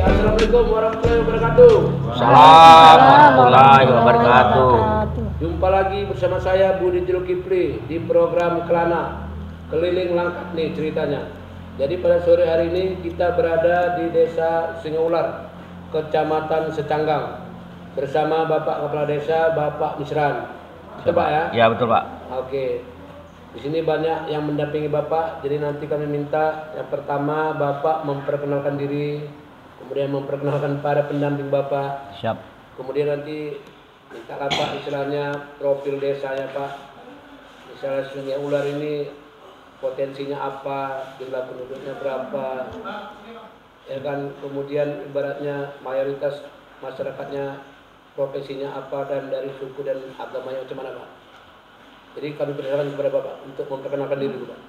Assalamualaikum warahmatullahi wabarakatuh. Assalamualaikum warahmatullahi wabarakatuh. Jumpa lagi bersama saya Budi Zulkifli di program Kelana Keliling Langkat nih ceritanya. Jadi pada sore hari ini kita berada di Desa Singaular, Kecamatan Secanggang, bersama Bapak Kepala Desa, Bapak Misran. Betul Pak ya? Ya betul Pak. Oke. Di sini banyak yang mendampingi Bapak, jadi nanti kami minta yang pertama Bapak memperkenalkan diri, kemudian memperkenalkan para pendamping Bapak. Siap. Kemudian nanti minta Bapak istilahnya profil desanya Pak. Misalnya Sungai Ular ini potensinya apa, jumlah penduduknya berapa, ya kan. Kemudian ibaratnya mayoritas masyarakatnya profesinya apa dan dari suku dan agamanya macam mana Pak. Jadi kami persilakan kepada Bapak untuk memperkenalkan diri Pak.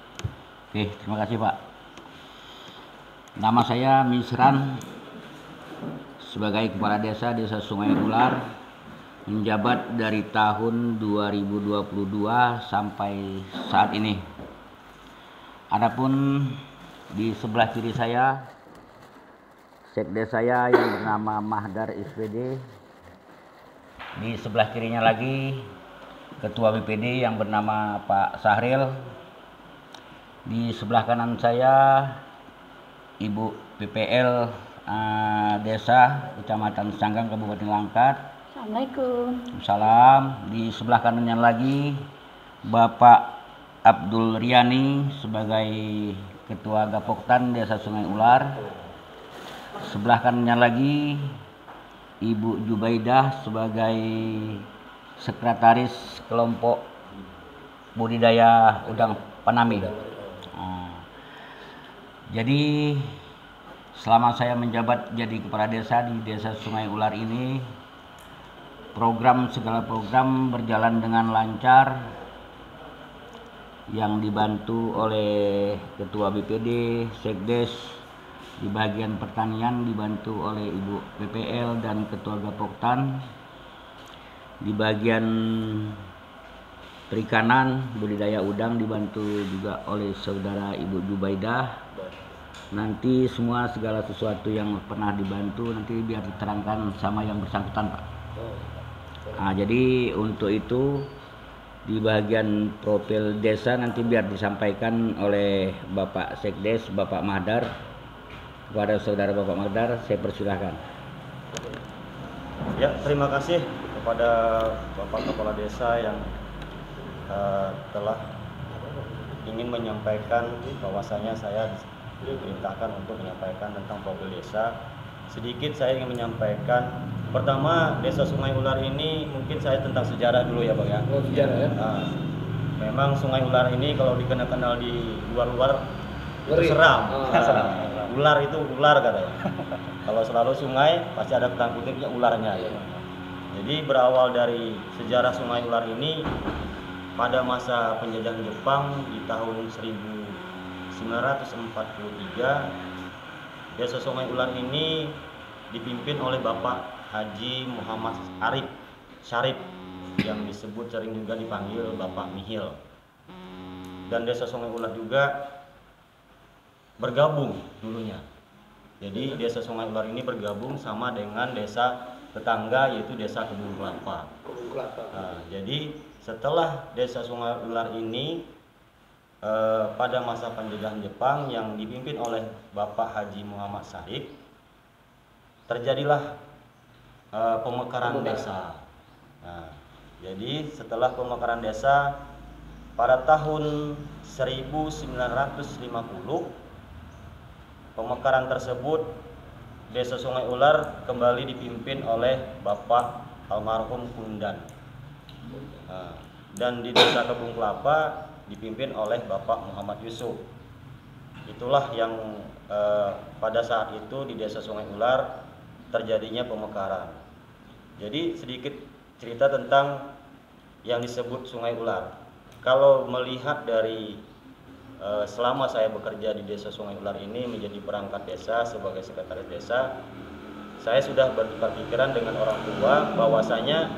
Oke, terima kasih Pak. Nama saya Misran, sebagai Kepala Desa Desa Sungai Ular, menjabat dari tahun 2022 sampai saat ini. Adapun di sebelah kiri saya, sekdes saya yang bernama Mahdar SPD. Di sebelah kirinya lagi Ketua BPD yang bernama Pak Sahril. Di sebelah kanan saya Ibu PPL Desa Kecamatan Secanggang Kabupaten Langkat. Assalamualaikum. Salam. Di sebelah kanannya lagi Bapak Abdul Riani sebagai Ketua Gapoktan Desa Sungai Ular. Sebelah kanannya lagi Ibu Jubaidah sebagai Sekretaris Kelompok Budidaya Udang Panami. Jadi selama saya menjabat jadi Kepala Desa di Desa Sungai Ular ini, segala program berjalan dengan lancar, yang dibantu oleh Ketua BPD, Sekdes. Di bagian pertanian dibantu oleh Ibu PPL dan Ketua Gapoktan. Di bagian perikanan budidaya udang dibantu juga oleh saudara Ibu Jubaidah. Nanti semua segala sesuatu yang pernah dibantu nanti biar diterangkan sama yang bersangkutan Pak. Nah, jadi untuk itu di bagian profil desa nanti biar disampaikan oleh Bapak Sekdes, Bapak Mahdar. Kepada saudara Bapak Mahdar saya persilahkan. Ya, terima kasih kepada Bapak Kepala Desa yang telah ingin menyampaikan bahwasanya saya diperintahkan untuk menyampaikan tentang profil desa. Sedikit saya ingin menyampaikan, pertama Desa Sungai Ular ini mungkin saya tentang sejarah dulu ya Bang ya. Oh, sejarah ya. Memang Sungai Ular ini kalau dikenal di luar-luar itu seram. Ular itu ular katanya. Kalau selalu sungai pasti ada tanda kutipnya ularnya ya. Jadi berawal dari sejarah Sungai Ular ini pada masa penjajahan Jepang di tahun 1943, Desa Sungai Ular ini dipimpin oleh Bapak Haji Muhammad Arif Syarif yang disebut sering juga dipanggil Bapak Mihil. Dan Desa Sungai Ular juga bergabung dulunya. Jadi desa Sungai Ular ini bergabung sama dengan desa tetangga yaitu desa Kebun Kelapa. Nah, jadi setelah desa Sungai Ular ini pada masa penjajahan Jepang yang dipimpin oleh Bapak Haji Muhammad Sadiq, terjadilah pemekaran desa. Nah, jadi setelah pemekaran desa pada tahun 1950, pemekaran tersebut desa Sungai Ular kembali dipimpin oleh Bapak almarhum Kundan. Nah, dan di desa Kebun Kelapa dipimpin oleh Bapak Muhammad Yusuf. Itulah yang pada saat itu di desa Sungai Ular terjadinya pemekaran. Jadi sedikit cerita tentang yang disebut Sungai Ular. Kalau melihat dari selama saya bekerja di desa Sungai Ular ini menjadi perangkat desa sebagai sekretaris desa, saya sudah berpikiran dengan orang tua bahwasanya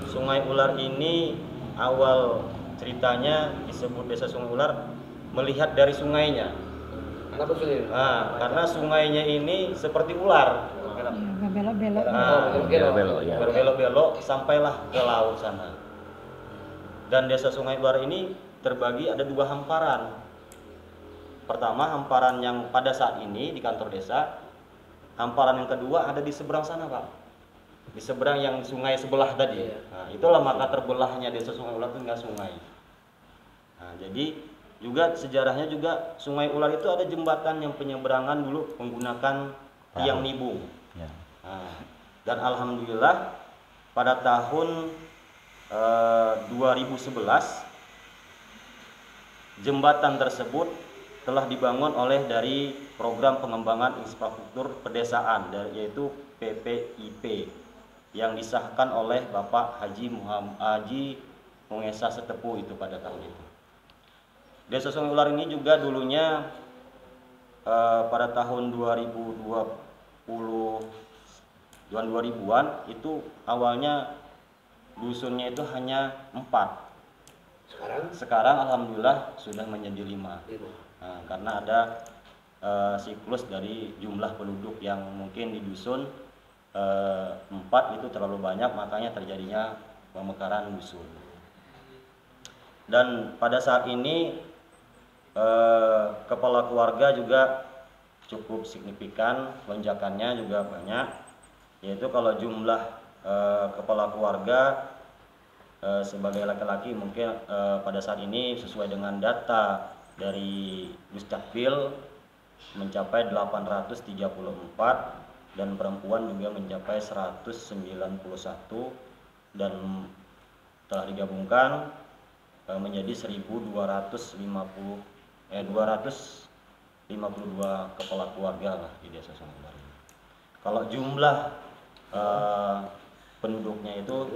Sungai Ular ini awal ceritanya disebut desa Sungai Ular melihat dari sungainya. Kenapa sungai? Nah, karena sungainya ini seperti ular. Berbelok-belok. Nah, ya. berbelok-belok sampailah ke laut sana. Dan desa Sungai Ular ini terbagi ada 2 hamparan. Pertama, hamparan yang pada saat ini di kantor desa. Hamparan yang kedua ada di seberang sana, Pak. Di seberang yang sungai sebelah tadi. Nah, itulah maka terbelahnya desa Sungai Ular itu dengan sungai. Nah, jadi juga sejarahnya juga Sungai Ular itu ada jembatan yang penyeberangan dulu menggunakan tiang nibung. Ya. Nah, dan alhamdulillah pada tahun 2011 jembatan tersebut telah dibangun oleh dari program pengembangan infrastruktur pedesaan yaitu PPIP yang disahkan oleh Bapak Haji Mungesa Setepu itu pada tahun itu. Desa Sungai Ular ini juga dulunya pada tahun 2000-an itu awalnya dusunnya itu hanya 4. Sekarang alhamdulillah sudah menjadi 5. Nah, karena ada siklus dari jumlah penduduk yang mungkin di dusun 4 itu terlalu banyak, makanya terjadinya pemekaran dusun. Dan pada saat ini kepala keluarga juga cukup signifikan, lonjakannya juga banyak, yaitu kalau jumlah kepala keluarga sebagai laki-laki mungkin pada saat ini sesuai dengan data dari Dukcapil mencapai 834 dan perempuan juga mencapai 191 dan telah digabungkan menjadi 252 kepala keluarga lah di desa Sungai Ular. Kalau jumlah penduduknya itu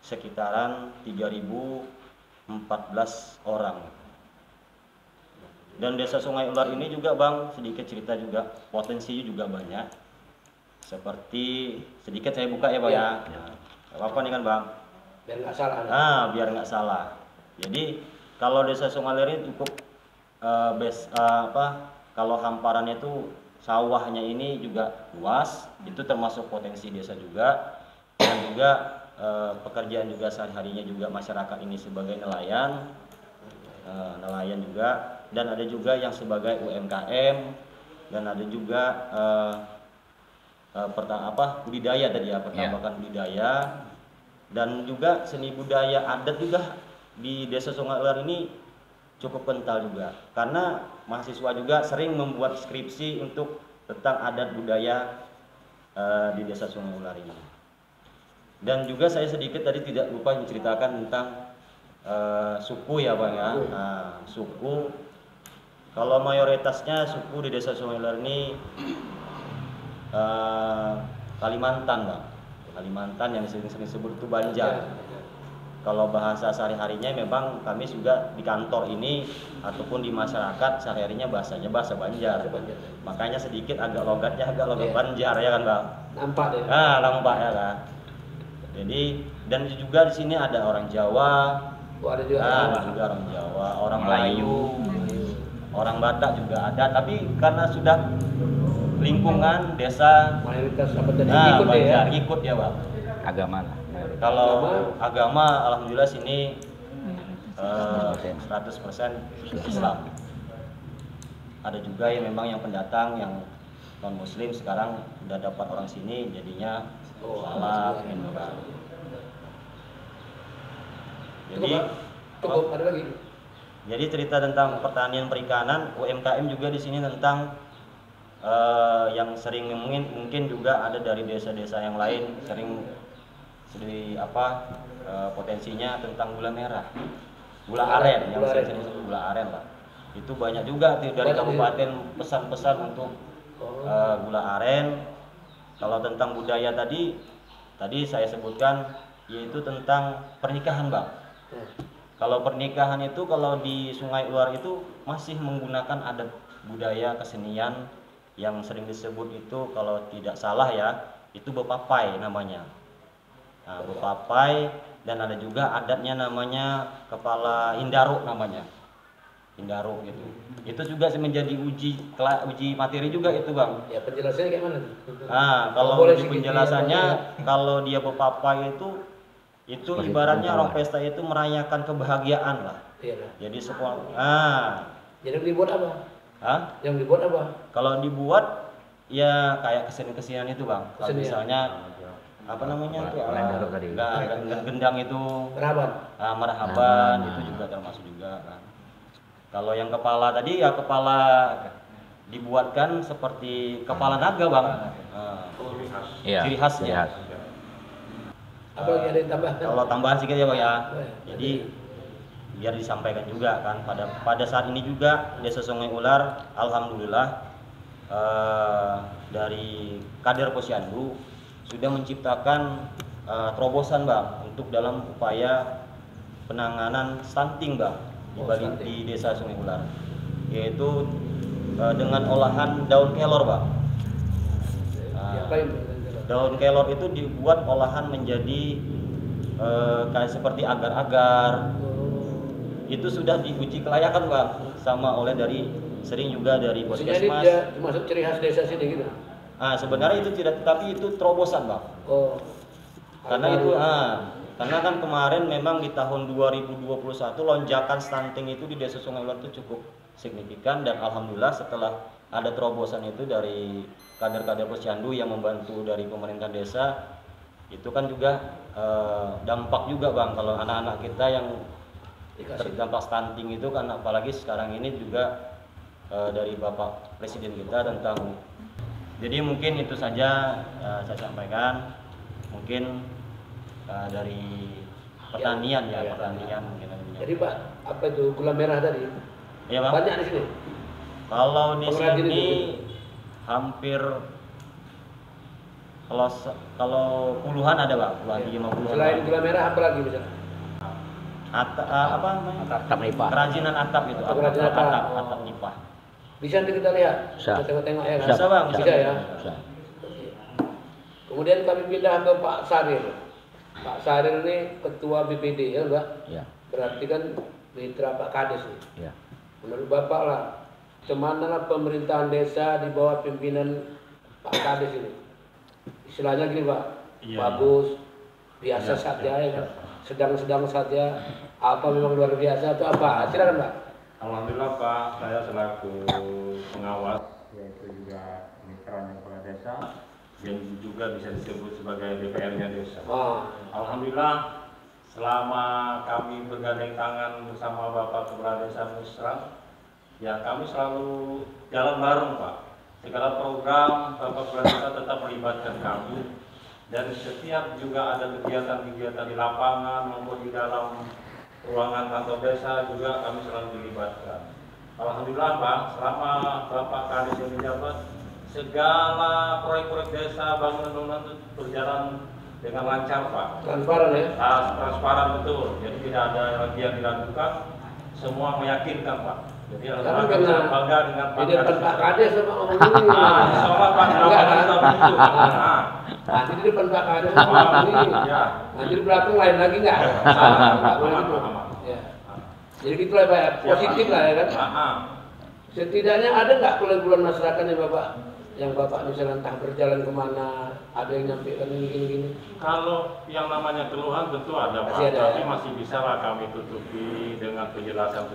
sekitaran 3014 orang. Dan desa Sungai Ular ini juga Bang, sedikit cerita juga, potensinya juga banyak. Seperti sedikit saya buka ya Bang ya. Apa nih kan Bang? Biar nggak salah. Biar nggak salah. Jadi kalau desa Sungai Ular ini cukup kalau hamparannya itu sawahnya ini juga luas, itu termasuk potensi desa juga. Dan juga pekerjaan juga sehari-harinya juga masyarakat ini sebagai nelayan juga, dan ada juga yang sebagai UMKM, dan ada juga budidaya tadi ya, pertambakan budidaya, dan juga seni budaya adat juga di desa Sungai Ular ini cukup kental juga, karena mahasiswa juga sering membuat skripsi untuk tentang adat budaya di desa Sungai Ular ini. Dan juga saya sedikit tadi tidak lupa menceritakan tentang suku ya Bang ya. Nah, suku, kalau mayoritasnya suku di desa Sungai Ular ini Kalimantan Bang. Kalimantan yang sering disebut itu Banjar. Kalau bahasa sehari-harinya memang kami juga di kantor ini ataupun di masyarakat sehari-harinya bahasanya bahasa Banjar. Makanya sedikit agak logatnya agak logat Banjar ya kan Bang. Nampak deh. Nampak ya kan. Jadi dan juga di sini ada orang Jawa. Ada juga. Ada juga orang Jawa, orang Melayu, orang Batak juga ada. Tapi karena sudah lingkungan desa mayoritas apa tadi nah, ikut ya. ikut ya Bang. Agama lah. Kalau agama alhamdulillah sini 100% Islam. Ada juga yang memang yang pendatang yang non muslim sekarang udah dapat orang sini jadinya salat gitu kan. Jadi cukup ada lagi. Jadi cerita tentang pertanian perikanan UMKM juga di sini tentang yang sering mungkin juga ada dari desa-desa yang lain sering potensinya tentang gula merah, gula aren yang sering disebut gula aren Pak. Itu banyak juga tuh dari kabupaten pesan-pesan untuk gula aren. Kalau tentang budaya tadi saya sebutkan yaitu tentang pernikahan Bang. Kalau pernikahan itu kalau di Sungai Ular itu masih menggunakan adat budaya kesenian yang sering disebut itu kalau tidak salah ya itu bepapai namanya. Nah, bepapai dan ada juga adatnya namanya kepala indaruk namanya. Indaruk gitu. Itu juga menjadi uji materi juga itu Bang. Ya penjelasannya kayak mana? Nah, kalau di penjelasannya kalau dia bepapai itu ibaratnya orang pesta itu merayakan kebahagiaan lah. Iya. Jadi semua Jadi dibuat apa? Yang dibuat apa? Kalau dibuat ya kayak kesenian itu Bang. Kalau misalnya apa namanya tuh gendang itu marhaban itu juga termasuk juga kan. Kalau yang kepala tadi ya kepala dibuatkan seperti kepala naga Bang. Ciri khasnya. Apa lagi ada yang tambah? Kalau tambahan sedikit ya Bang ya. Jadi biar disampaikan juga kan pada saat ini juga Desa Sungai Ular alhamdulillah dari kader Posyandu sudah menciptakan terobosan Bang untuk dalam upaya penanganan stunting Bang di Desa Sungai Ular, yaitu dengan olahan daun kelor Bang. Daun kelor itu dibuat olahan menjadi kayak seperti agar-agar. Itu sudah diuji kelayakan Bang sama oleh sering juga dari Puskesmas. Jadi termasuk ciri khas desa sini gitu. Sebenarnya itu tidak, tapi itu terobosan Bang. Karena kan kemarin memang di tahun 2021 lonjakan stunting itu di Desa Sungai Ular itu cukup signifikan dan alhamdulillah setelah ada terobosan itu dari kader-kader Posyandu yang membantu dari pemerintah desa itu kan juga dampak juga Bang kalau anak-anak kita yang terdampak stunting itu kan apalagi sekarang ini juga dari Bapak Presiden kita tentang. Jadi mungkin itu saja saya sampaikan mungkin dari pertanian pertanian mungkin. Jadi Pak apa itu gula merah tadi? Iya Bang. Banyak di sini. Kalau di sini hampir kalau puluhan ada Bang, puluhan 50. Selain gula merah apa lagi misalnya? Apa namanya? Atap nipah. Kerajinan atap itu. Atap nipah. Bisa nanti kita lihat. Bisa. Kita tengok-tengok ya kan? Bisa Bang. Bisa ya. Bisa. Kemudian kami pindah ke Pak Sarir. Pak Sarir ini ketua BPD ya Mbak? Ya. Berarti kan mitra Pak Kades nih. Ya. Menurut Bapak lah, kemana pemerintahan desa di bawah pimpinan Pak Kades ini? Istilahnya gini Pak, bagus, biasa saja ya kan? Sedang-sedang saja, apa memang luar biasa atau apa? Silakan Pak. Alhamdulillah Pak, saya selaku pengawas yaitu juga mitranya kepala desa dan juga bisa disebut sebagai DPR-nya desa. Alhamdulillah selama kami bergandeng tangan bersama Bapak Kepala Desa Musrang, ya kami selalu jalan bareng Pak. Segala program Bapak Kepala Desa tetap melibatkan kami dan setiap juga ada kegiatan-kegiatan di lapangan maupun di dalam ruangan kantor desa juga kami selalu dilibatkan. Alhamdulillah Pak, selama Bapak Kades yang menjabat, segala proyek-proyek desa bangunan-bangunan itu berjalan dengan lancar Pak. Transparan ya? Transparan betul, jadi tidak ada lagi yang diragukan, semua meyakinkan Pak. Jadi alhamdulillah bangga dengan Pak Kades. Di depan Pak Kades sama ngomong ini. Sama Pak Kades itu. Nanti di depan Pak Kades sama ngomong ini. Nanti di belakang lain lagi nggak? Nggak boleh gitu. Jadi gitulah Pak, positif lah ya kan? Setidaknya ada nggak keluhan masyarakat yang Bapak yang Bapak misalnya entah berjalan kemana, ada yang nyampaikan gini-gini? Kalau yang namanya keluhan tentu ada Pak, tapi masih bisa lah kami tutupi dengan penjelasan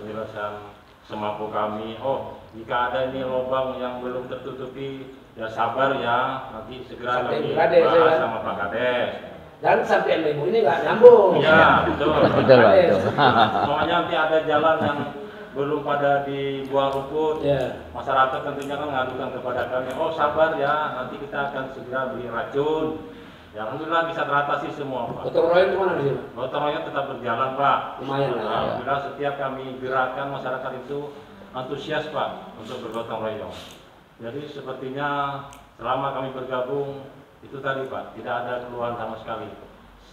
semampu kami. Oh, jika ada ini lubang yang belum tertutupi, ya sabar ya, nanti segera kami bahas sama Pak Kades. Dan sampai ibu ini nggak nyambung. Iya, betul. Betul Pak. Pokoknya nanti ada jalan yang belum pada dibuang rumput, masyarakat tentunya kan mengadukan kepada kami, oh sabar ya, nanti kita akan segera beli racun. Ya, alhamdulillah bisa teratasi semua Pak. Gotong royong gimana di sini? Gotong royong tetap berjalan Pak. Lumayan lah. Alhamdulillah setiap kami gerakan masyarakat itu antusias Pak untuk bergotong royong. Jadi sepertinya selama kami bergabung itu tadi Pak, tidak ada keluhan sama sekali.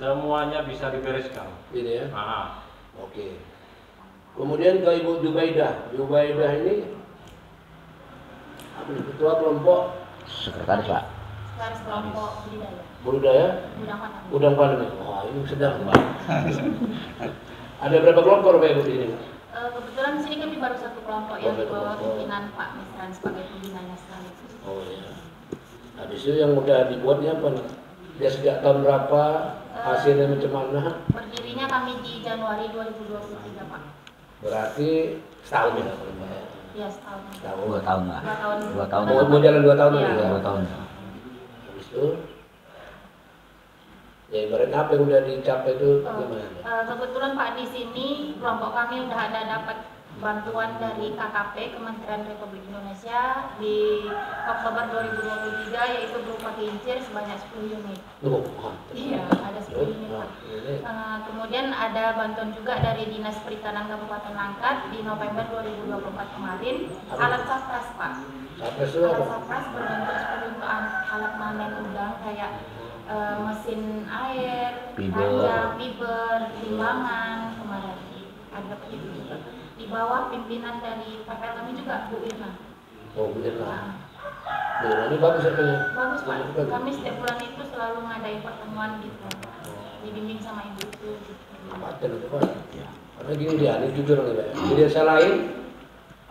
Semuanya bisa dibereskan. Gitu ya? Oke. Kemudian ke Ibu Jubaidah. Jubaidah ini ketua kelompok Sekretaris Pak. Sekretaris kelompok budidaya. Udang Pandemi. Wah, ini sedang Pak. Ada berapa kelompok Bapak Ibu di sini? Kebetulan di sini kami baru satu kelompok yang di bawah pimpinan Pak Misran sebagai pembinanya sekaligus. Oh iya. Habis itu yang udah dibuatnya apa? Dia sejak tahun berapa? Hasilnya macam mana? Berdirinya kami di Januari 2023 Pak. Berarti setahun ya? Iya, setahun. 2 tahun lah. 2 tahun. Mau jalan 2 tahun lagi? Iya. 2 tahun. Habis itu, ya ibaratnya apa yang udah dicapai itu gimana? Kebetulan Pak di sini kelompok kami udah ada dapat bantuan dari KKP Kementerian Republik Indonesia di Oktober 2023 yaitu berupa kincir sebanyak 10 unit. Iya, ada 10 unit Pak. Kemudian ada bantuan juga dari Dinas Perikanan Kabupaten Langkat di November 2024 kemarin, alat sapras Pak. Sapras itu apa? Alat sapras berbentuk seperti untuk alat panen udang kayak mesin air, panjang, fiber, timbangan, kemarin ada begitu juga. Di bawah pimpinan dari PPL kami juga Bu Irna. Oh, Bu Irna. Bu Irna ini bagus ya? Bagus Pak. Kami setiap bulan itu selalu ngadain pertemuan gitu. Dibimbing sama ibu itu. Paten itu Pak. Karena gini dia, ini jujur nih Pak. Di desa lain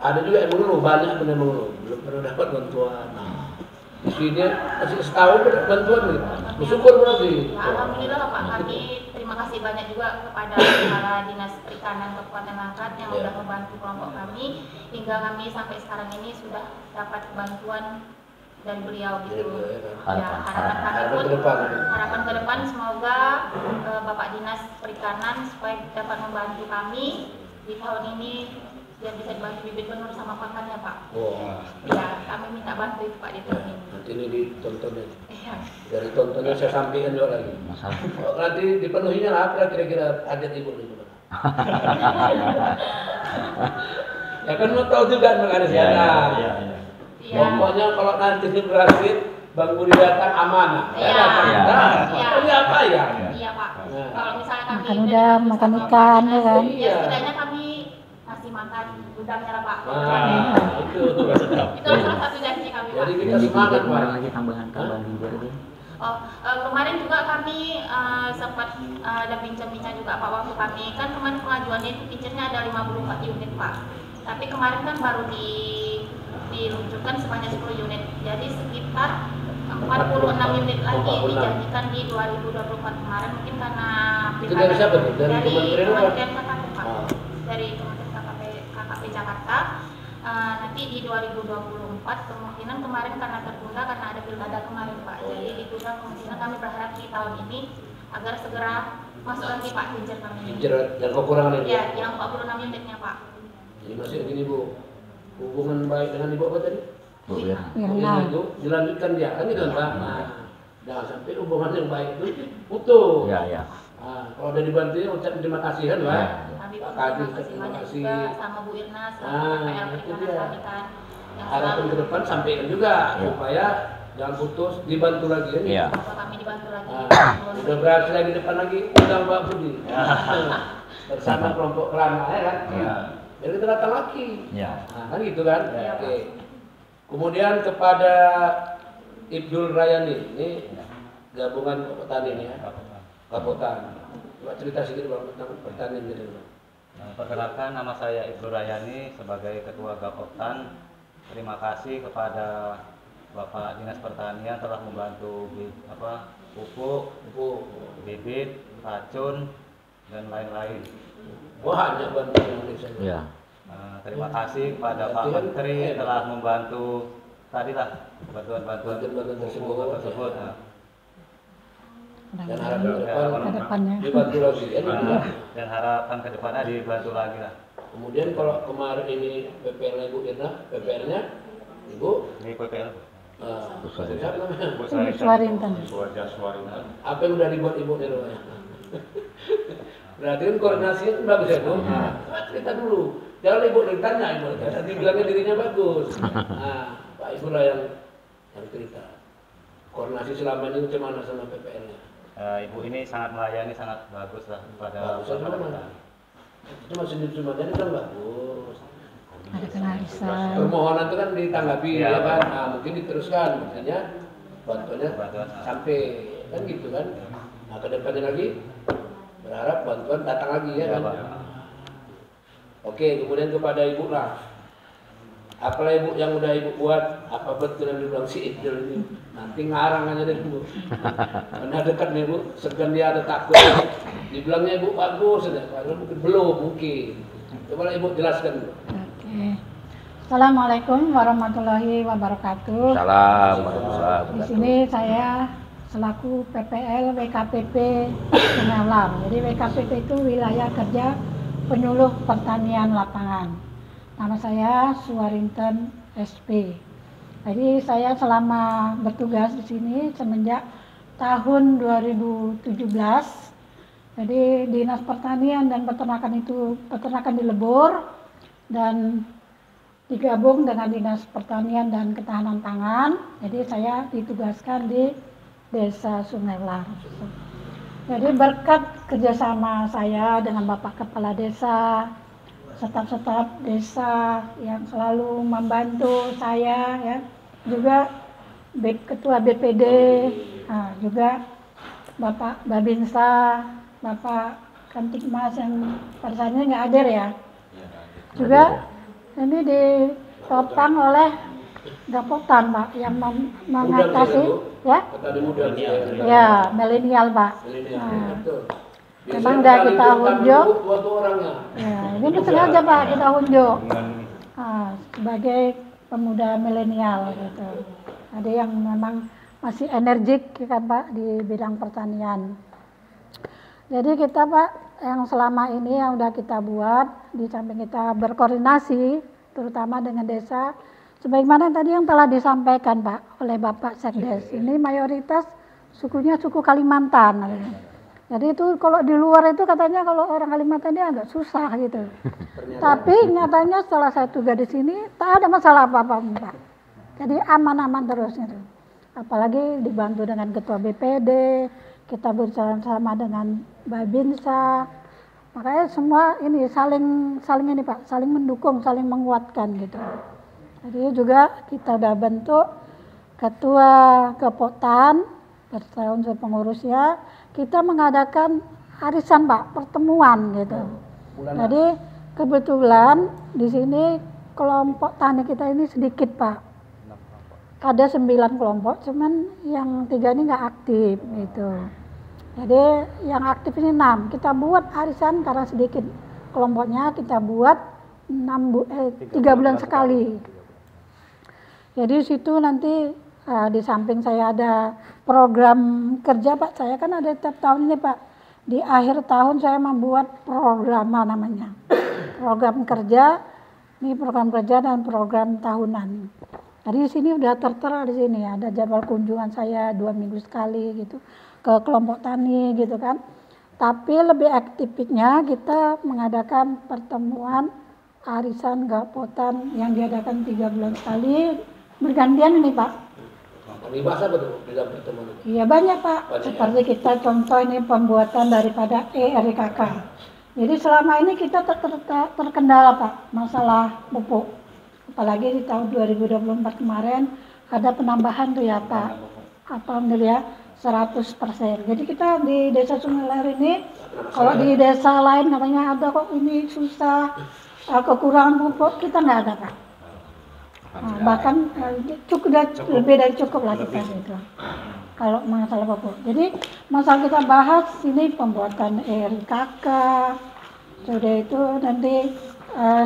ada juga yang mengeluh, banyak pun yang mengeluh, belum pernah dapat bantuan. Di sini masih setahun dapat bantuan nih. Bersyukur berarti. Ya, alhamdulillah Pak. Kami terima kasih banyak juga kepada para dinas perikanan Kabupaten Langkat yang sudah membantu kelompok kami hingga kami sampai sekarang ini sudah dapat bantuan dari beliau gitu. Harapan ke depan semoga Bapak Dinas Perikanan supaya dapat membantu kami di tahun ini biar bisa dibantu bibit benur sama pakannya Pak. Ya, kami minta bantu itu Pak di tahun ini. Nanti ini ditontonin. Dari tontonnya saya sampaikan juga lagi. Nanti dipenuhinya apa kira-kira hajat ibu itu? Ya kan mau tahu juga makanya saya. Pokoknya kalau nanti ini berhasil, Bang Budi datang amanah. Ini apa ya? Iya Pak. Kalau misalnya kami makan udang, makan ikan, ya kan? Ya setidaknya kami masih makan udangnya lah Pak. Itu salah satu janji kami Pak. Jadi kita semangat Pak. Lagi tambahan juga itu. Kemarin juga kami sempat ada bincang-bincang juga Pak waktu kami kan kemarin pengajuannya itu kincirnya ada 54 unit Pak. Tapi kemarin kan baru diluncurkan sebanyak 10 unit. Jadi sekitar 46 unit lagi dijanjikan di 2024 kemarin mungkin karena itu dari siapa tuh? Dari Kementerian KKP Pak. Dari Kementerian KKP Jakarta. Nanti di 2024 kemungkinan kemarin karena tertunda karena ada pilkada kemarin Pak. Jadi ditunda kemungkinan kami berharap di tahun ini agar segera masuk lagi Pak kincir kami. Kincir dan kekurangan ini? Ya, yang 46 unitnya Pak. Jadi masih begini Bu, hubungan baik dengan ibu apa tadi? Bu ya. Itu dilanjutkan dia kan itu Pak. Jangan sampai hubungan yang baik itu putus. Ya. Kalau udah dibantu ucap terima kasih kan Pak. Kami Pak Kadis terima terima kasih kasih. juga sama Bu Irna sama PPL Itu Perikanan dia. kami kan. Yang Harapan ke depan sampaikan juga supaya jangan putus, dibantu lagi kan. Iya. kami dibantu lagi. Udah berhasil lagi depan lagi undang Pak Budi. Bersama kelompok Kelana ya kan. Jadi kita datang lagi. Kan gitu kan. Oke. Kemudian kepada Ibdul Rayani, ini gabungan petani ini ya. Kapotan. Coba cerita sedikit Bang tentang pertanian ini. Perkenalkan, nama saya Ibnu Rayani sebagai Ketua Gapotan. Terima kasih kepada Bapak Dinas Pertanian telah membantu pupuk, bibit, racun, dan lain-lain. Banyak bantuan yang bisa. Ya. Terima kasih kepada Pak Menteri telah membantu tadilah bantuan-bantuan tersebut. Dan harapan ke depannya dibantu lagi ya. Dan harapan ke depannya dibantu lagi lah. Kemudian kalau kemarin ini PPL-nya Ibu Irna, PPR-nya Ibu Ini PPL. siapa namanya? Suarinten. Suarinten. Apa yang udah dibuat Ibu Irna? Berarti kan koordinasinya kan bagus ya Bu. Nah, cerita dulu. Jangan Ibu ditanya Ibu, nanti bilangnya dirinya bagus. Nah, Pak Ibu lah yang cerita. Koordinasi selama ini gimana sama PPL-nya? Ibu ini sangat melayani, sangat bagus lah pada Bagus, cuma cuma jadi kan bagus. ada penarisan. Permohonan itu kan ditanggapi ya kan, nah, mungkin diteruskan, maksudnya bantuannya sampai kan gitu kan. Nah kedepannya lagi berharap bantuan datang lagi ya kan. Oke, kemudian kepada Ibu lah. Apalah Ibu yang udah Ibu buat, apa betul yang dibilang si Idul ini? Nanti ngarang aja deh Bu. Karena dekat nih Bu, segan dia ada takut. Dibilangnya Ibu bagus, padahal mungkin belum mungkin. Coba Ibu jelaskan. Oke. Assalamualaikum warahmatullahi wabarakatuh. Salam warahmatullahi Di wabarakatuh. sini saya selaku PPL WKPP Pengalam. Jadi WKPP itu wilayah kerja penyuluh pertanian lapangan. Nama saya Suarinten SP. Jadi saya selama bertugas di sini semenjak tahun 2017. Jadi Dinas Pertanian dan Peternakan itu peternakan dilebur dan digabung dengan Dinas Pertanian dan Ketahanan Pangan. Jadi saya ditugaskan di Desa Sungai Lar. Jadi berkat kerjasama saya dengan Bapak Kepala Desa, staf-staf desa yang selalu membantu saya, ya, juga Ketua BPD, nah, juga Bapak Babinsa, Bapak Kantikmas yang pada saat ini nggak hadir ya, juga ini ditopang oleh Gapotan Pak yang mengatasi ya, ya milenial Pak. Nah, memang udah kita unjuk, ya, ini sengaja Pak kita unjuk sebagai pemuda milenial gitu. Ada yang memang masih energik kan Pak di bidang pertanian. Jadi kita Pak yang selama ini yang udah kita buat, di samping kita berkoordinasi terutama dengan desa, sebagaimana tadi yang telah disampaikan Pak oleh Bapak Sekdes, ini mayoritas sukunya suku Kalimantan. Jadi itu kalau di luar itu katanya kalau orang Kalimantan ini agak susah gitu. Tapi nyatanya setelah saya tugas di sini tak ada masalah apa-apa Pak. Jadi aman-aman terus gitu. Apalagi dibantu dengan Ketua BPD, kita bersama dengan Babinsa. Makanya semua ini saling ini Pak, saling mendukung, saling menguatkan gitu. Jadi juga kita udah bentuk Ketua Kepotan bersama unsur pengurusnya. Kita mengadakan arisan Pak, pertemuan gitu. Jadi kebetulan di sini kelompok tani kita ini sedikit Pak. Ada 9 kelompok, cuman yang 3 ini nggak aktif gitu. Jadi yang aktif ini 6. Kita buat arisan karena sedikit kelompoknya, kita buat 3 bulan sekali. Jadi situ nanti di samping saya ada program kerja Pak, saya kan ada tiap tahun ini Pak. Di akhir tahun saya membuat program namanya. Program kerja, ini program kerja dan program tahunan. Jadi di sini udah tertera di sini ada jadwal kunjungan saya 2 minggu sekali gitu ke kelompok tani gitu kan. Tapi lebih aktifnya kita mengadakan pertemuan arisan Gapotan yang diadakan 3 bulan sekali bergantian ini Pak. Dibahas apa tuh di dalam pertemuan itu? Iya banyak Pak, seperti kita contoh ini pembuatan daripada ERKK. Jadi selama ini kita terkendala Pak, masalah pupuk. Apalagi di tahun 2024 kemarin ada penambahan tuh ya Pak, alhamdulillah 100%. Jadi kita di Desa Sungai Lar ini, kalau di desa lain katanya ada kok ini susah, kekurangan pupuk, kita nggak ada Pak. bahkan cukup lebih dari cukup lah kita itu. Kalau masalah pupuk. Jadi masalah kita bahas ini pembuatan RKK, sudah itu nanti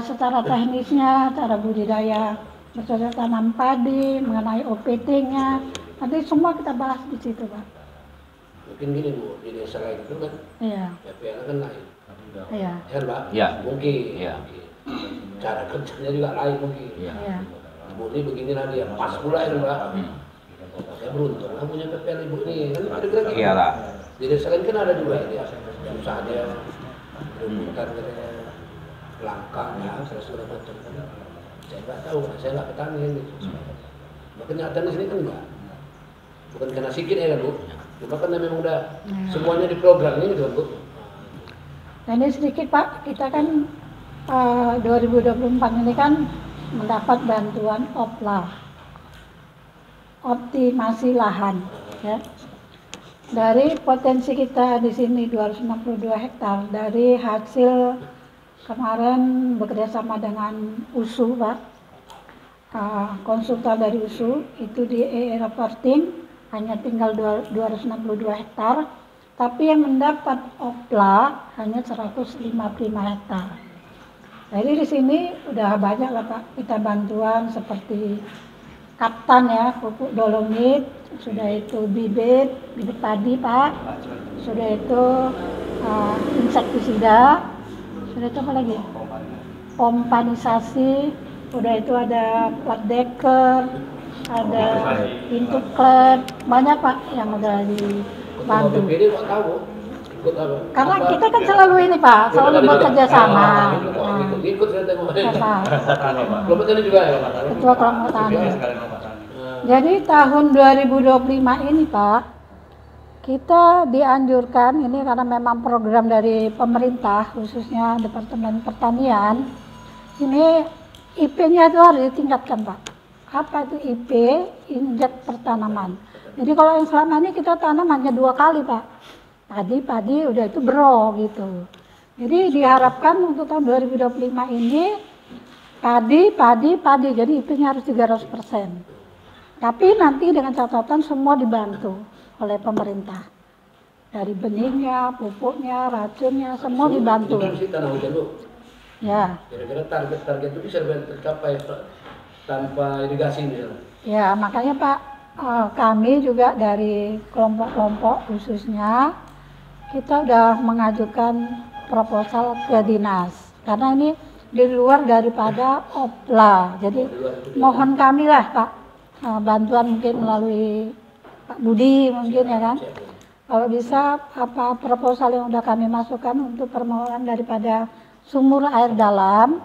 secara teknisnya, cara budidaya bercocok tanam padi, mengenai OPT-nya, nanti semua kita bahas di situ, Pak. Mungkin gini Bu, di desa lain itu kan, PPL kan lain. Iya. Kan Pak? Iya. Mungkin. Iya. Cara kerjanya juga lain mungkin. Iya. Ibu ini beginilah dia, pas pula ya Mbak. Saya beruntung lah punya PPL Ibu ini, kan kira-kira gitu. Iyalah. Di desa lain kan ada juga dia, susah dia, rebutan katanya, langka, ya, segala macam. Saya nggak tahu, saya nggak petani gitu. Kenyataan di sini kan enggak. Bukan karena sikit ya kan Bu, cuma karena memang udah semuanya diprogramnya gitu kan Bu. Nah ini sedikit Pak, kita kan 2024 ini kan mendapat bantuan OPLA, optimasi lahan, ya. Dari potensi kita di sini 262 hektar, dari hasil kemarin bekerjasama dengan USU Pak, konsultan dari USU itu di reporting hanya tinggal 262 hektar, tapi yang mendapat OPLA hanya 155 hektar. Jadi di sini udah banyak lah Pak kita bantuan seperti kaptan ya, pupuk dolomit, sudah itu bibit padi Pak, sudah itu insektisida, sudah itu apa lagi? Pompanisasi, sudah itu ada plat deker, ada pintu klep, banyak Pak yang udah dibantu. BPD kok tahu? Ikut apa? Karena kita kan selalu ini Pak, selalu bekerja sama. Ikut saya tengok. Kelompok tani juga ya? Ketua kelompok tani. Jadi tahun 2025 ini Pak, kita dianjurkan ini karena memang program dari pemerintah khususnya Departemen Pertanian, ini IP-nya itu harus ditingkatkan Pak. Apa itu IP? Injek pertanaman. Jadi kalau yang selama ini kita tanam hanya 2 kali Pak, padi udah itu bro gitu. Jadi diharapkan untuk tahun 2025 ini padi, jadi IP-nya harus 300%. Tapi nanti dengan catatan semua dibantu oleh pemerintah. Dari benihnya, pupuknya, racunnya, semua dibantu. Tanah hujan Bu. Ya. Kira-kira target itu bisa tercapai tanpa irigasi misalnya. Ya, makanya Pak, kami juga dari kelompok-kelompok khususnya kita udah mengajukan proposal ke dinas. Karena ini di luar daripada OPLA. Jadi mohon kami lah Pak, bantuan mungkin melalui Pak Budi mungkin ya kan. Kalau bisa apa proposal yang udah kami masukkan untuk permohonan daripada sumur air dalam,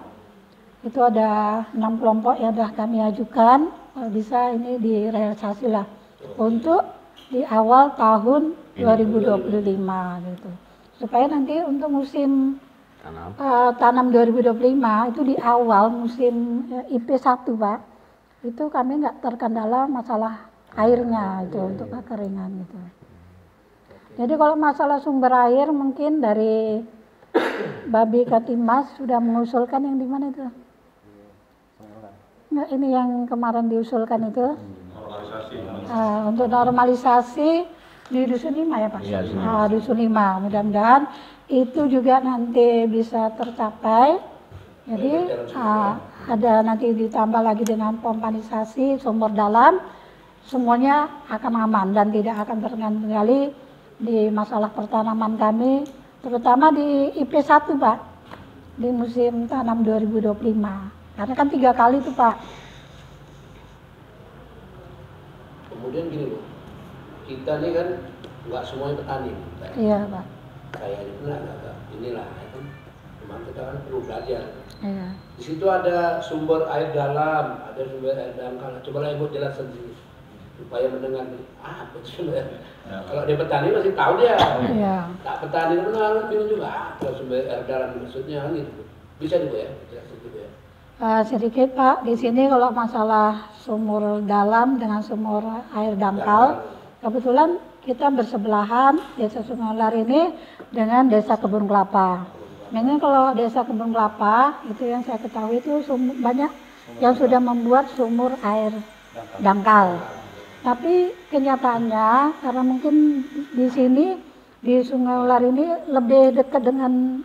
itu ada 6 kelompok yang sudah kami ajukan, kalau bisa ini direalisasi lah untuk di awal tahun 2025 gitu. Supaya nanti untuk musim tanam 2025 itu di awal musim IP1 Pak, itu kami nggak terkendala masalah airnya itu untuk kekeringan gitu. Jadi kalau masalah sumber air mungkin dari Babi Katimas sudah mengusulkan yang di mana itu? Nggak, ini yang kemarin diusulkan itu untuk normalisasi di Dusun 5 ya Pak? Iya, Dusun 5, mudah-mudahan itu juga nanti bisa tercapai. Jadi ada nanti ditambah lagi dengan pompanisasi sumber dalam, semuanya akan aman dan tidak akan terkendali di masalah pertanaman kami, terutama di IP1 Pak, di musim tanam 2025. Karena kan 3 kali tuh Pak. Kemudian gini Bu, kita ini kan nggak semuanya petani. Iya Pak. Kayak inilah ya kan, memang kita kan perlu belajar. Iya. Di situ ada sumber air dalam, ada sumber air dangkal. Coba Ibu jelaskan sendiri supaya mendengar apa sumber. Kalau dia petani masih tahu dia. Iya. Tak petani benar bingung juga. Kalau sumber air dalam maksudnya kan gitu. Bisa Ibu ya, jelaskan gitu ya. Sedikit Pak, di sini kalau masalah sumur dalam dengan sumur air dangkal, kebetulan kita bersebelahan Desa Sungai ini dengan Desa Kebun Kelapa. Memang kalau Desa Kebun Kelapa itu yang saya ketahui itu banyak yang sudah membuat sumur air dangkal. Tapi kenyataannya karena mungkin di sini di Sungai Ular ini lebih dekat dengan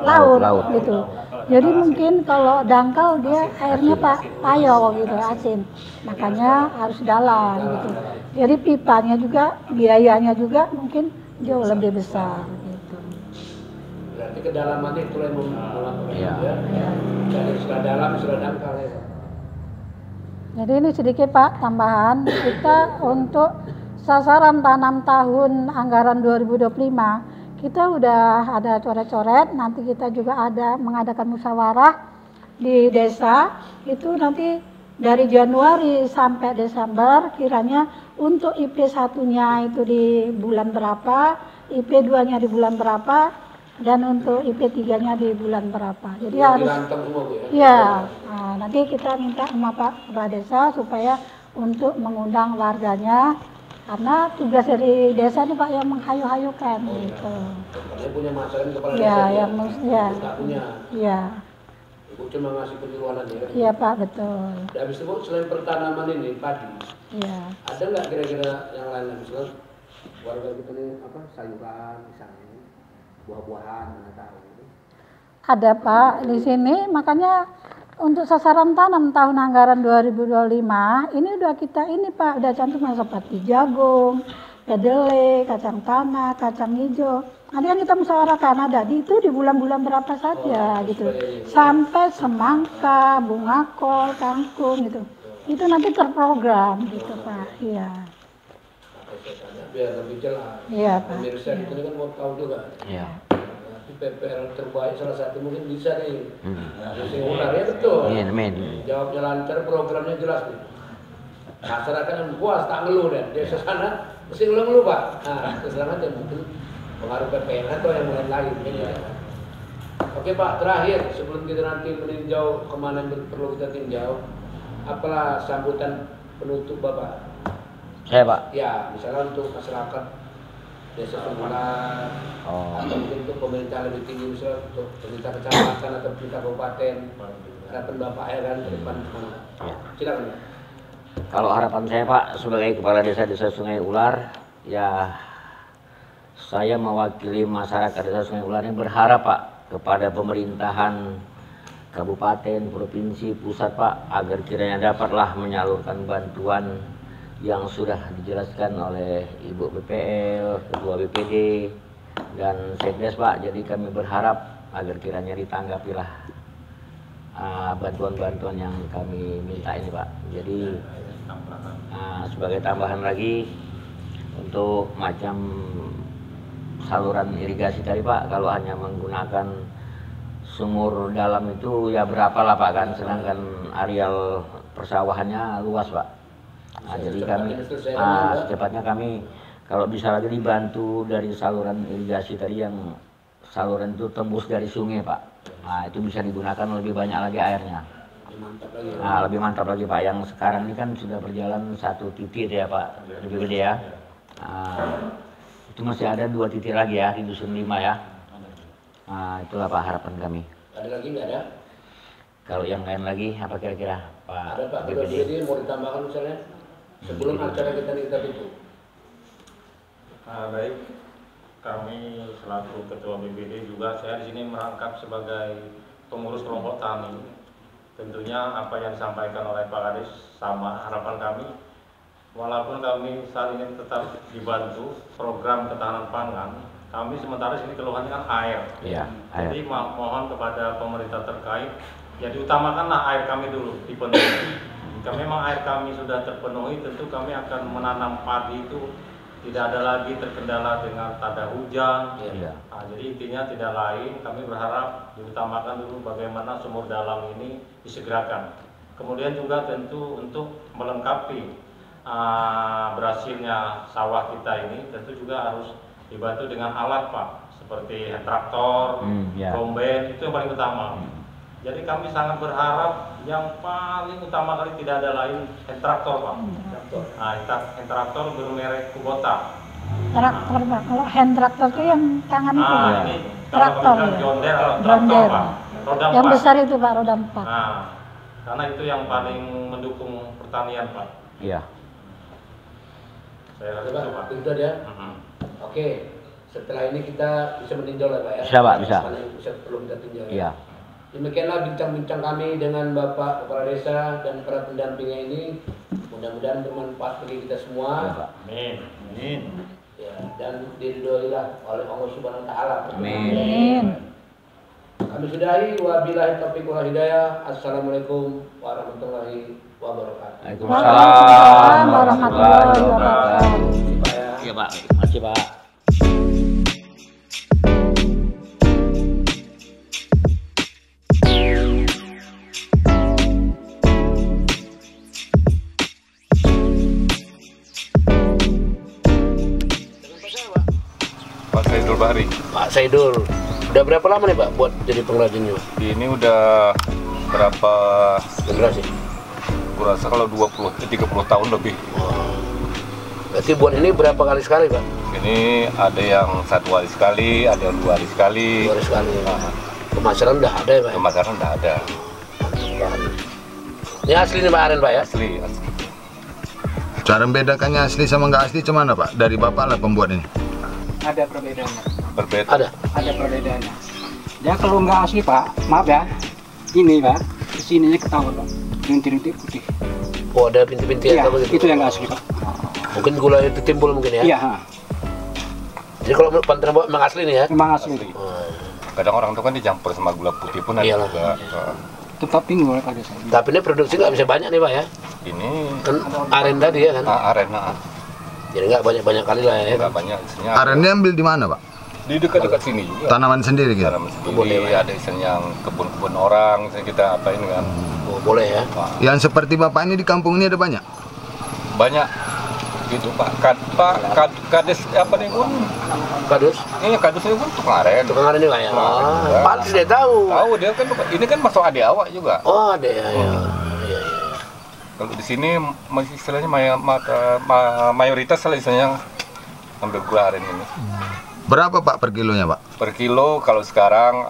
laut gitu. Jadi mungkin kalau dangkal dia airnya payau gitu, asin. Makanya harus dalam gitu. Jadi pipanya juga, biayanya juga mungkin jauh lebih besar gitu. Berarti kedalamannya itu yang mengatakan ya. Dari istilah dalam, istilah dangkal ya. Jadi ini sedikit Pak tambahan, kita untuk sasaran tanam tahun anggaran 2025 kita udah ada coret-coret, nanti kita juga ada mengadakan musyawarah di desa, itu nanti dari Januari sampai Desember kiranya untuk IP 1-nya itu di bulan berapa, IP 2-nya di bulan berapa, dan untuk IP 3-nya di bulan berapa. Jadi harus ya, nah, nanti kita minta sama Pak Kepala Desa supaya untuk mengundang warganya, karena tugas dari desa ini Pak yang menghayu-hayukan gitu. Karena punya masalah kepala ya, desa yang ya, nggak punya. Iya. Ibu cuma ngasih penyuluhan aja. Iya Pak, betul. Dan habis itu selain pertanaman ini padi, iya. ada nggak kira-kira yang lain misalnya warga kita ini apa sayuran misalnya, buah-buahan nggak tahu. Ada Pak di sini, makanya untuk sasaran tanam tahun anggaran 2025 ini udah kita ini Pak udah cantum seperti jagung, kedelai, kacang tanah, kacang hijau. Nanti kan kita musyawarahkan ada di itu di bulan-bulan berapa saja gitu. Sampai semangka, bunga kol, kangkung gitu. Itu nanti terprogram gitu Pak. Iya. Biar lebih jelas. Iya Pak. Pemirsa itu kan mau tahu juga. Iya. PPL terbaik salah satu mungkin bisa nih. Sungai Ular ya betul. Jawabnya lancar, programnya jelas nih. Masyarakat yang puas tak ngeluh deh. Desa sana mesti ngeluh Pak. Nah, keselamatan aja mungkin pengaruh PPL atau yang lain. Ya. Oke Pak, terakhir sebelum kita nanti meninjau kemana yang perlu kita tinjau, apalah sambutan penutup Bapak? Saya Pak. Ya, misalnya untuk masyarakat desa Sungular, atau mungkin untuk pemerintah lebih tinggi, misalnya untuk pemerintah kecamatan atau pemerintah kabupaten, harapan Bapak ya kan ke depan kemana? Ya. Silakan. Kalau harapan saya Pak sebagai kepala desa Sungai Ular, ya saya mewakili masyarakat desa Sungai Ular ini berharap Pak kepada pemerintahan kabupaten, provinsi, pusat Pak agar kiranya dapatlah menyalurkan bantuan yang sudah dijelaskan oleh Ibu BPL, Ketua BPD, dan Sekdes Pak. Jadi kami berharap agar kiranya ditanggapilah bantuan-bantuan yang kami minta ini Pak. Jadi sebagai tambahan lagi untuk macam saluran irigasi tadi Pak, kalau hanya menggunakan sumur dalam itu ya berapa lah Pak kan, sedangkan areal persawahannya luas Pak. Nah, jadi kami secepatnya kami kalau bisa lagi dibantu dari saluran irigasi tadi yang saluran itu tembus dari sungai Pak. Nah itu bisa digunakan lebih banyak lagi airnya. Nah lebih mantap lagi Pak. Yang sekarang ini kan sudah berjalan 1 titik ya Pak, lebih gede ya. Nah, itu masih ada 2 titik lagi ya di Dusun 5 ya. Nah itulah Pak harapan kami. Ada lagi nggak ada? Kalau yang lain lagi apa kira-kira Pak? Ada Pak, BPD mau ditambahkan misalnya? Sebelum acara kita tutup. Baik, kami selaku Ketua BPD juga saya di sini merangkap sebagai pengurus kelompok tani. Tentunya apa yang disampaikan oleh Pak Kades sama harapan kami. Walaupun kami saat ini tetap dibantu program ketahanan pangan, kami sementara sini keluhannya kan air. Iya, air. Jadi mohon kepada pemerintah terkait, ya diutamakanlah air kami dulu dipenuhi. Jika memang air kami sudah terpenuhi, tentu kami akan menanam padi itu tidak ada lagi terkendala dengan tanda hujan. Ya. Nah, jadi intinya tidak lain, kami berharap diutamakan dulu bagaimana sumur dalam ini disegerakan. Kemudian juga tentu untuk melengkapi berhasilnya sawah kita ini, tentu juga harus dibantu dengan alat Pak, seperti traktor, kombain, itu yang paling utama. Jadi kami sangat berharap yang paling utama kali tidak ada lain traktor Pak. Nah, traktor bermerek Kubota. Traktor Pak, kalau hand traktor itu yang tangan itu Pak. Ini Traktor kalau ya. John Deere atau traktor Pak. Roda Yang 4. besar itu Pak, roda 4. Nah, Karena itu yang paling mendukung pertanian, Pak. Iya. Saya rasa itu, Pak. Itu dia. Oke, setelah ini kita bisa meninjau lah Pak ya. Bisa, Pak, bisa. Mana yang bisa perlu kita tinjau. Iya. Demikianlah bincang-bincang kami dengan Bapak Kepala Desa dan para pendampingnya ini. Mudah-mudahan bermanfaat bagi kita semua. Iya, Pak. Amin. Amin. Ya, dan diridhoilah oleh Allah Subhanahu wa taala. Amin. Kami sudahi, wabillahi taufiq wal hidayah. Assalamualaikum warahmatullahi wabarakatuh. Waalaikumsalam warahmatullahi wabarakatuh. Pak ya. Iya, Pak. Makasih, Pak. Pak Saidul Bahri. Pak Saidul, udah berapa lama nih Pak buat jadi pengrajinnya? Ini udah berapa Generasi? kurasa kalau 30 tahun lebih. Berarti buat ini berapa kali sekali Pak? Ini ada yang 1 hari sekali, ada yang 2 hari sekali. 2 hari sekali. Pemasaran udah ada ya Pak? Pemasaran udah ada. Ini asli nih Pak Aren Pak ya? Asli, asli. Cara membedakannya asli sama nggak asli cuman Pak? Dari Bapak lah pembuat ini. Ada perbedaannya. Berbeda. Ada? Ada perbedaannya. Ya kalau nggak asli Pak, maaf ya. Ini Pak, kesininya ketahuan Pak. Rintik-rintik putih. Oh ada bintik-bintik Iya, atau begitu? itu yang nggak asli Pak. Mungkin gula itu timbul mungkin ya? Iya, ha. Jadi kalau menurut Pantai Rembang memang asli nih ya? Memang asli. Kadang orang tuh kan dicampur sama gula putih pun ada Iyalah. juga. Tetap tinggal pada saya. Tapi ini produksi nggak bisa banyak nih Pak ya? Ini Kan aren tadi ya kan? arena. Jadi nggak banyak-banyak kali lah ya? Nggak banyak isinya. Arennya ambil di mana Pak? Di dekat-dekat sini juga. Tanaman sendiri gitu? Tanaman sendiri, ada isinya yang kebun-kebun orang, misalnya kita apa ini kan. Oh boleh ya? Yang seperti Bapak ini di kampung ini ada banyak? Banyak gitu Pak. Kades apa nih pun? Kadus? Ini kadusnya pun tukang aren. Tukang aren juga ya? Juga. Pantes dia tahu. Tahu dia kan, ini kan masuk adik awak juga. Oh ada ya? Iya. Kalau di sini masih istilahnya mayoritas lah istilahnya ambil gula aren ini. Berapa Pak per kilonya Pak? Per kilo kalau sekarang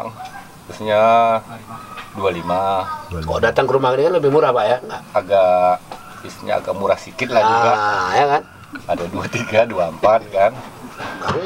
biasanya 25. Oh datang ke rumah ini kan lebih murah Pak ya? Nggak? Agak istilahnya agak murah sedikit lah juga. Ya kan? Ada 23, 24 kan. Kami